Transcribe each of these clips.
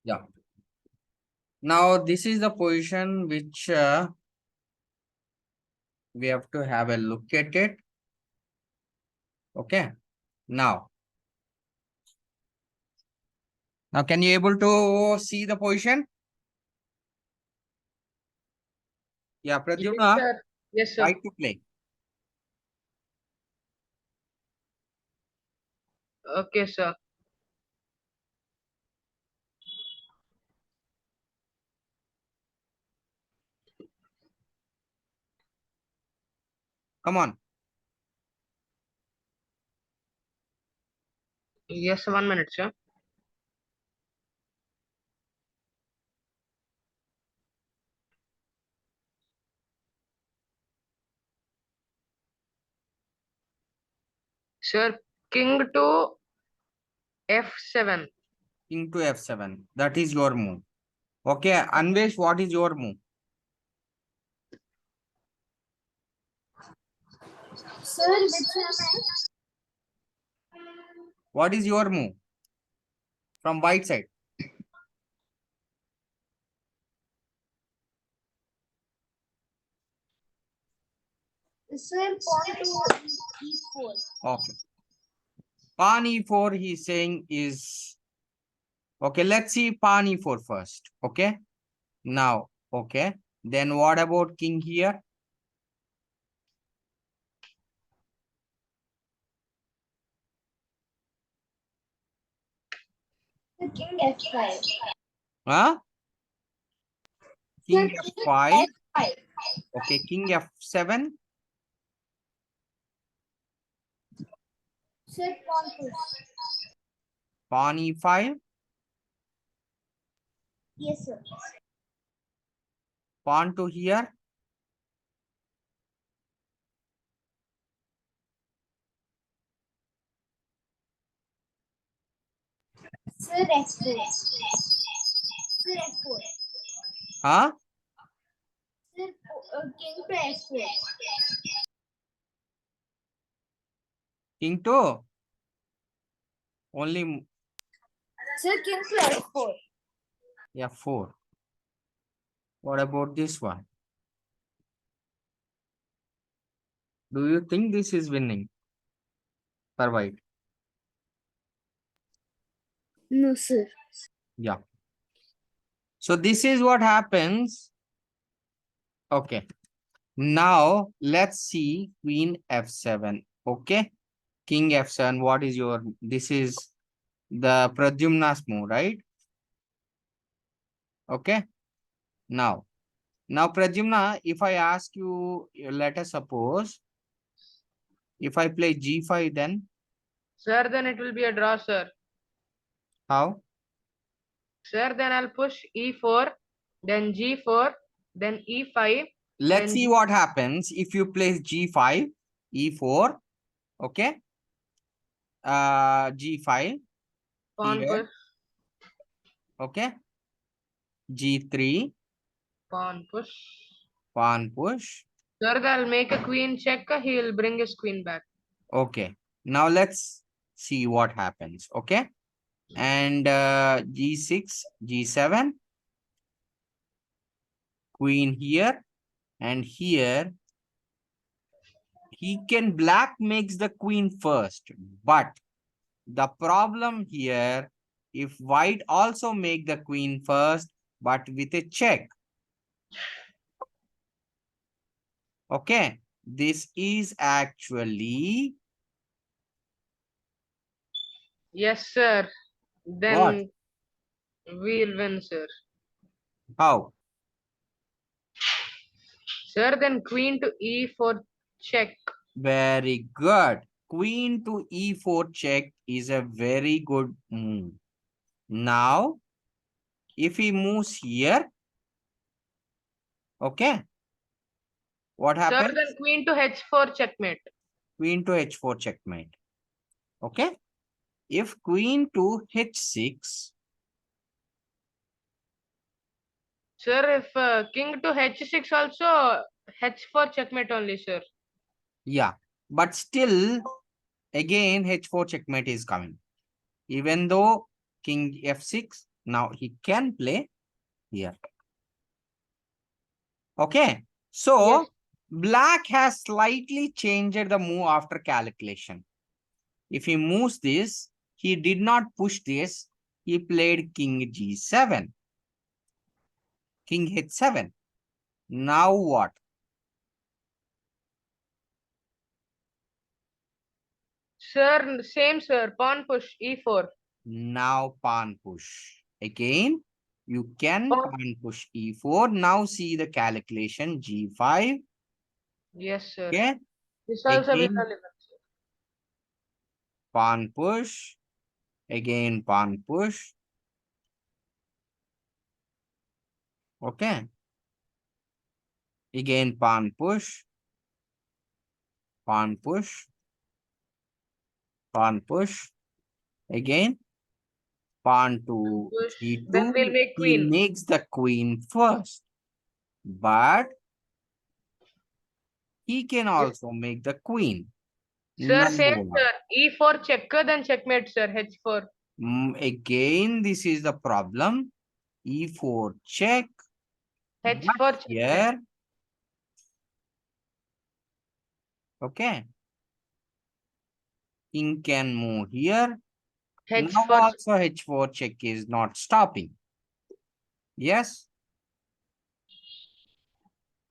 Yeah. Now this is the position which we have to have a look at it. Okay. Now can you able to see the position? Yeah, Yes, Pradyumna, sir. Yes, sir. right to play. Okay, sir. Come on. Yes, 1 minute, sir. Sir, king to f7. King to f7. That is your move. Okay, Anvesh, what is your move? Sir, What is your move? From white side. sir, pawn to e4. Okay. Pawn e4 he's saying is okay. Let's see pawn e4 first. Okay. Now, okay. Then what about king here? King f5. Huh? Sir, King f5. f5. Okay, king f7. Sir, pawn push. Pawn e5. Yes, sir. Pawn to here. Sir, f4. Sir, f4. Huh? Sir, king to f4. King to only Sir, king to f4. f4. What about this one? Do you think this is winning for white? No, sir. Yeah. So this is what happens. Okay. Now let's see queen f7. Okay. King f7. What is your, this is the Pradyumna's move, right? Okay. Now Pradyumna, if I ask you, let us suppose, if I play g5, then Sir, then it will be a draw, sir. how? Sir, then I'll push e4, then g4, then e5, Let's then see what happens if you place g5, e4, okay, g5 pawn here, push, okay, g3, pawn push. pawn push, Sir, I'll make a queen check. He'll bring his queen back. okay. Now let's see what happens, okay, and g6, g7, queen here, and here he can, black makes the queen first, but the problem here, if white also make the queen first, but with a check. Okay, this is actually Yes, sir. what? Then we'll win, sir. How? Sir, then queen to e4 check. Very good. Queen to e4 check is a very good move. Now, if he moves here, okay, what Sir, happens? then queen to h4 checkmate. Queen to h4 checkmate. Okay. If queen to h6, Sir, if king to h6 also, h4 checkmate only, sir. yeah, but still, again, h4 checkmate is coming. Even though king f6, Now he can play here. Okay. So Yes. black has slightly changed the move after calculation. If he moves this, he did not push this. He played king g7, king h7. Now what? Sir, same sir. Pawn push e4. Now pawn push. Again, you can Pawn. pawn push e4. Now see the calculation g5. Yes, sir. Okay. This also be Again, relevant, sir. pawn push. Again, pawn push. Okay. Again, pawn push. Pawn push. Pawn push. Again, pawn to Push. Then g2. we'll make He queen. makes the queen first. But he can Yes. also make the queen. Sir, same Now, sir. E4 checker, then checkmate, sir. H4. again, this is the problem. E4 check. But H4 checkmate. here, okay, king can move here. Now H4. also h4 check is not stopping. Yes.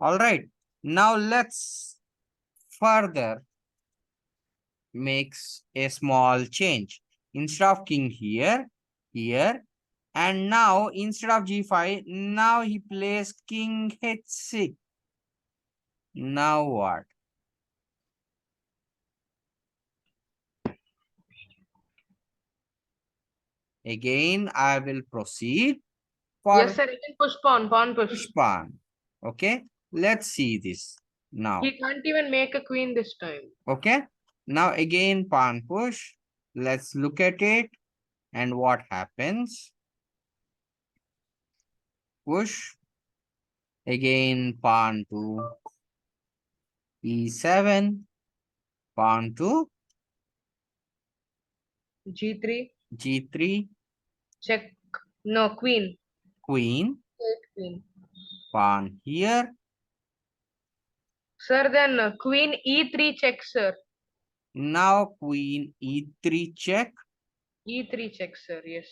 All right. Now let's further makes a small change. Instead of king here, here, and now instead of g5, now he plays king h6. Now what? Again, I will proceed for Yes, sir. You can push pawn. Pawn push. push pawn. Okay, let's see this now. He can't even make a queen this time. Okay, now again pawn push. Let's look at it and what happens. Push. Again pawn to e7. Pawn to G3. g3. Check. No, queen. Queen. Take queen. Pawn here. Sir, then queen E3 check, sir. Now queen e3 check. E3 check, sir. Yes.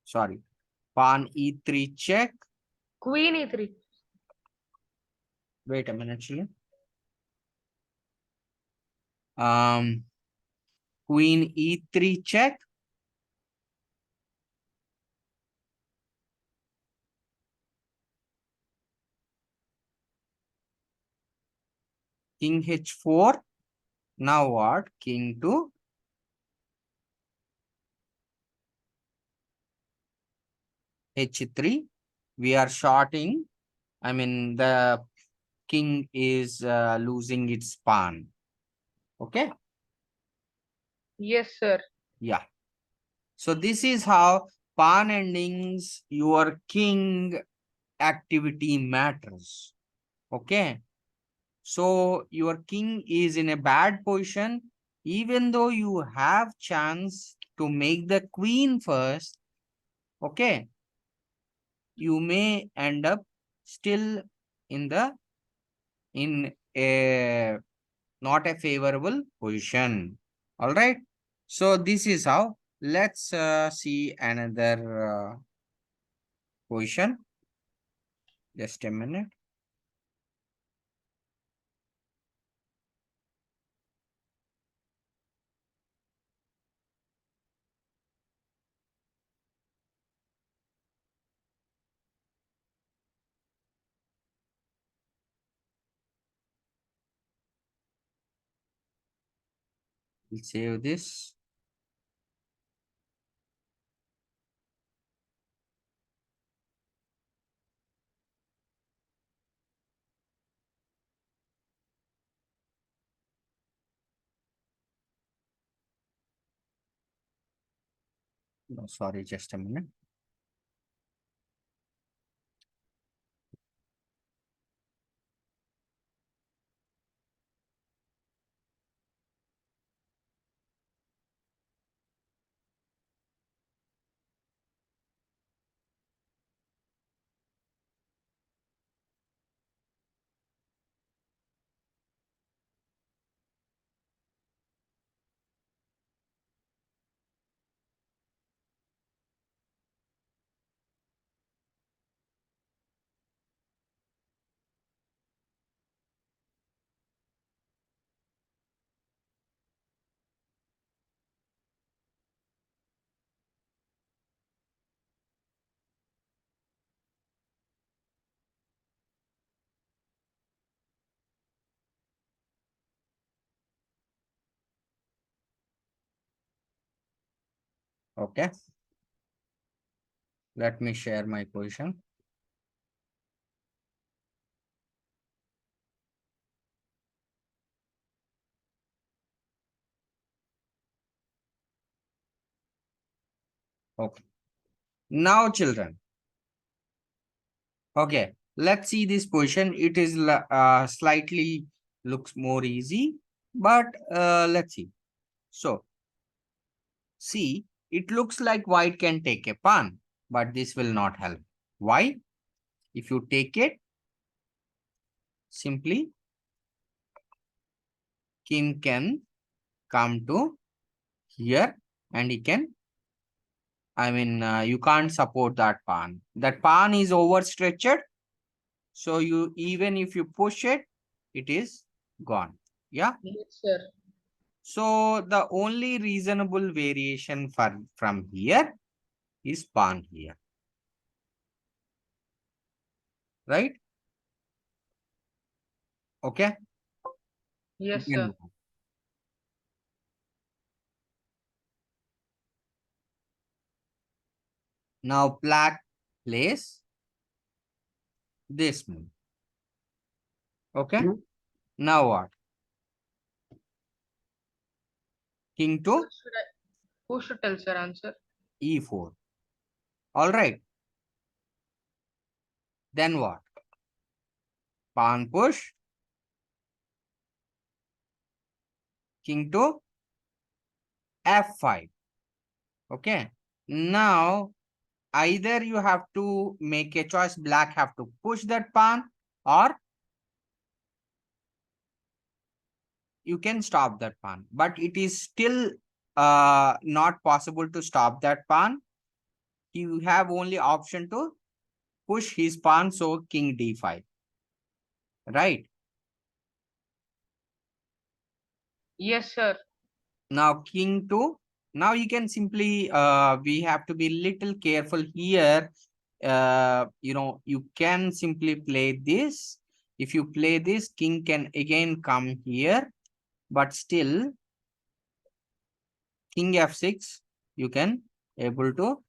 Sorry. Pawn e3 check. Queen E3. Wait a minute here. Queen e3 check. King h4. Now what? King to h3. We are shorting. I mean, the king is losing its pawn. Okay. Yes, sir. Yeah. So this is how pawn endings, your king activity matters. Okay. So your king is in a bad position. Even though you have chance to make the queen first, okay, you may end up still in the in a not a favorable position. All right. So this is how. Let's see another position. Just a minute. We'll save this. No, sorry, just a minute. Okay. Let me share my position. Okay. Now, children. Okay. Let's see this position. It is slightly looks more easy, but let's see. So, see, it looks like white can take a pawn, but this will not help. Why? If you take it, simply king can come to here and he can, you can't support that pawn. That pawn is overstretched. So you, even if you push it, it is gone. Yeah. Yes, sir. So the only reasonable variation from here is pawn here. Right? Okay. Yes, You can sir. move. Now black plays this move. Okay. Now what? King to Who should tell, sir, answer? e4. All right. Then what? Pawn push. King to f5. Okay. Now either you have to make a choice. Black have to push that pawn, or you can stop that pawn. But it is still not possible to stop that pawn. You have only option to push his pawn. So king d5. Right. Yes, sir. Now king to, now you can simply we have to be little careful here. You can simply play this. If you play this, king can again come here, but still king f6 you can able to push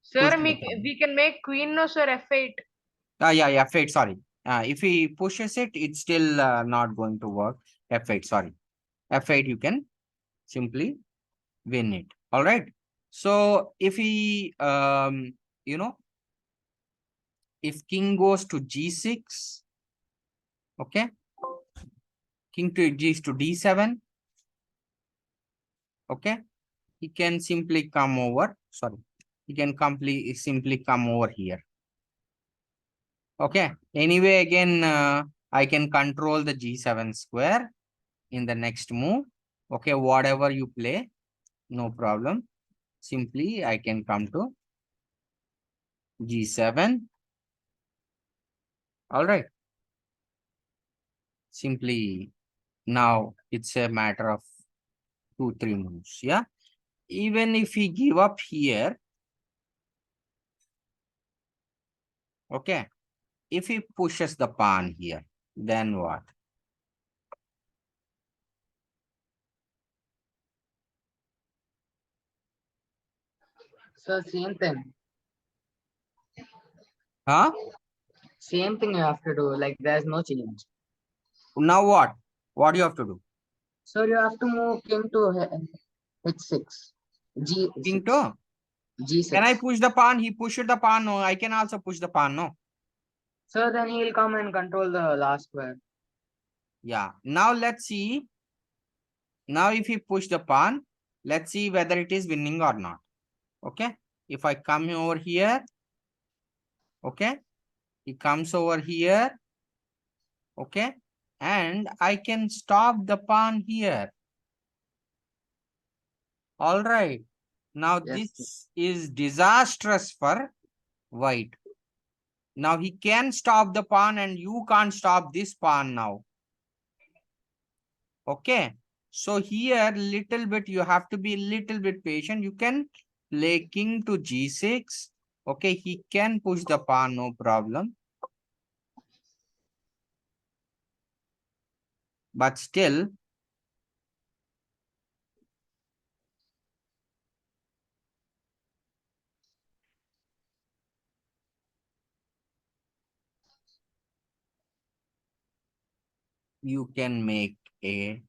Sir, the pawn. we can make queen no, sir, f8. Yeah, f8, sorry. If he pushes it, it's still not going to work. F8, sorry. F8 you can simply win it. All right. So if he if king goes to g6, okay, king to g to d7, okay, he can simply come over. Sorry, he can simply come over here. Okay. Anyway, again, I can control the g7 square in the next move. Okay, whatever you play, no problem. Simply, I can come to g7. All right. Simply, now it's a matter of 2-3 moves. Yeah. Even if we give up here, okay, if he pushes the pawn here, then what? So same thing. Huh? Same thing you have to do. Like there's no change. Now what? What do you have to do? So you have to move king to h6, King g6, to? Can I g6. push the pawn? He pushed the pawn. No, I can also push the pawn. No. So then he'll come and control the last square. Yeah. Now let's see. Now if he push the pawn, let's see whether it is winning or not. Okay. If I come over here, okay, he comes over here, okay, and I can stop the pawn here. All right. Now Yes. this is disastrous for white. Now he can stop the pawn and you can't stop this pawn now. Okay. So here little bit you have to be little bit patient. You can play king to g6. Okay, he can push the pawn, no problem. But still, you can make a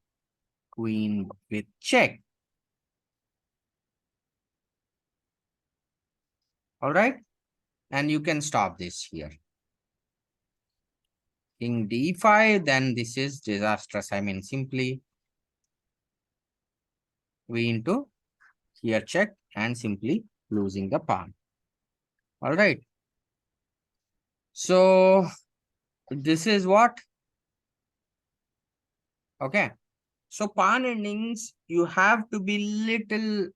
queen with check. All right. And you can stop this here. King d5, then this is disastrous. I mean, simply queen to here check and simply losing the pawn. All right. So this is what? Okay. So pawn endings, you have to be little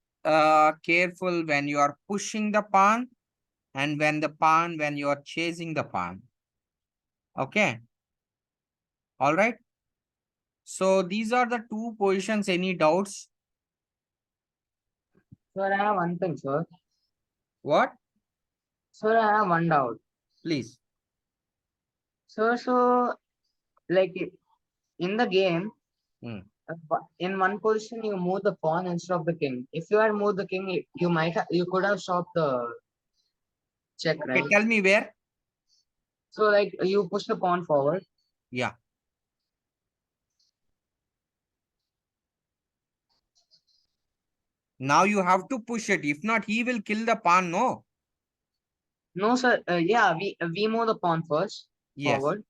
careful when you are pushing the pawn and when you are chasing the pawn. Okay. All right. So these are the two positions. Any doubts? Sir, I have one thing, sir. What? Sir, I have one doubt. Please. Sir, so like in the game, Hmm. in one position you move the pawn instead of the king. If you had moved the king, you could have stopped the check, Okay, right? tell me where. So like you push the pawn forward. Yeah. Now you have to push it. If not, he will kill the pawn. No. No, sir. Yeah, we move the pawn first Yes. forward,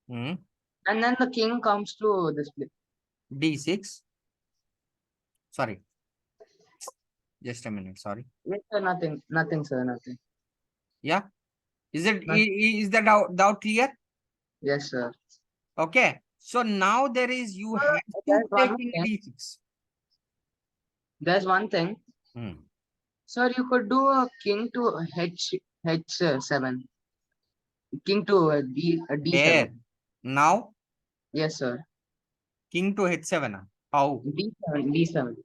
Hmm. and then the king comes to this place. D6. Sorry. Just a minute. Sorry. Yes, sir, nothing, sir, nothing. Yeah. Is it Nothing. is the doubt clear? Yes, sir. Okay. So now there is you Sir, have to there's take one in thing. D6. There's one thing, Hmm. sir. You could do a king to h7, king to d7. There. Now Yes, sir. king to h7. How? D7.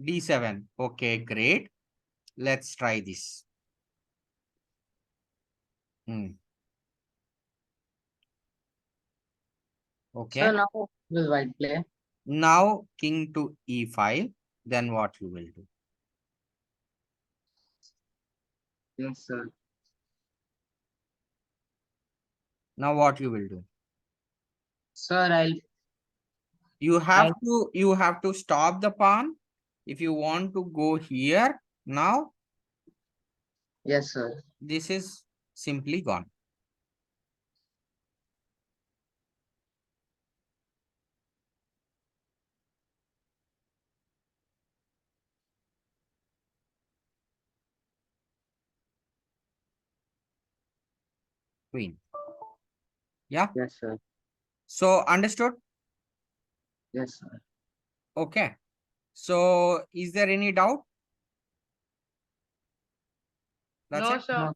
D7. Okay, great. Let's try this. Hmm. Okay. Sir, now will white play? Now king to e5. Then what you will do? Yes, sir. Now what you will do? Sir, You have to stop the pawn. If you want to go here now, yes, sir. this is simply gone. Queen. Yeah. Yes, sir. So understood? Yes, sir. Okay. So is there any doubt? That's No, it? sir. No.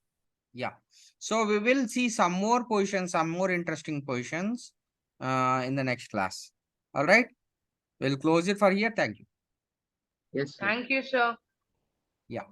Yeah. So we will see some more positions, some more interesting positions in the next class. All right. We'll close it for here. Thank you. Yes, sir. Thank you, sir. Yeah.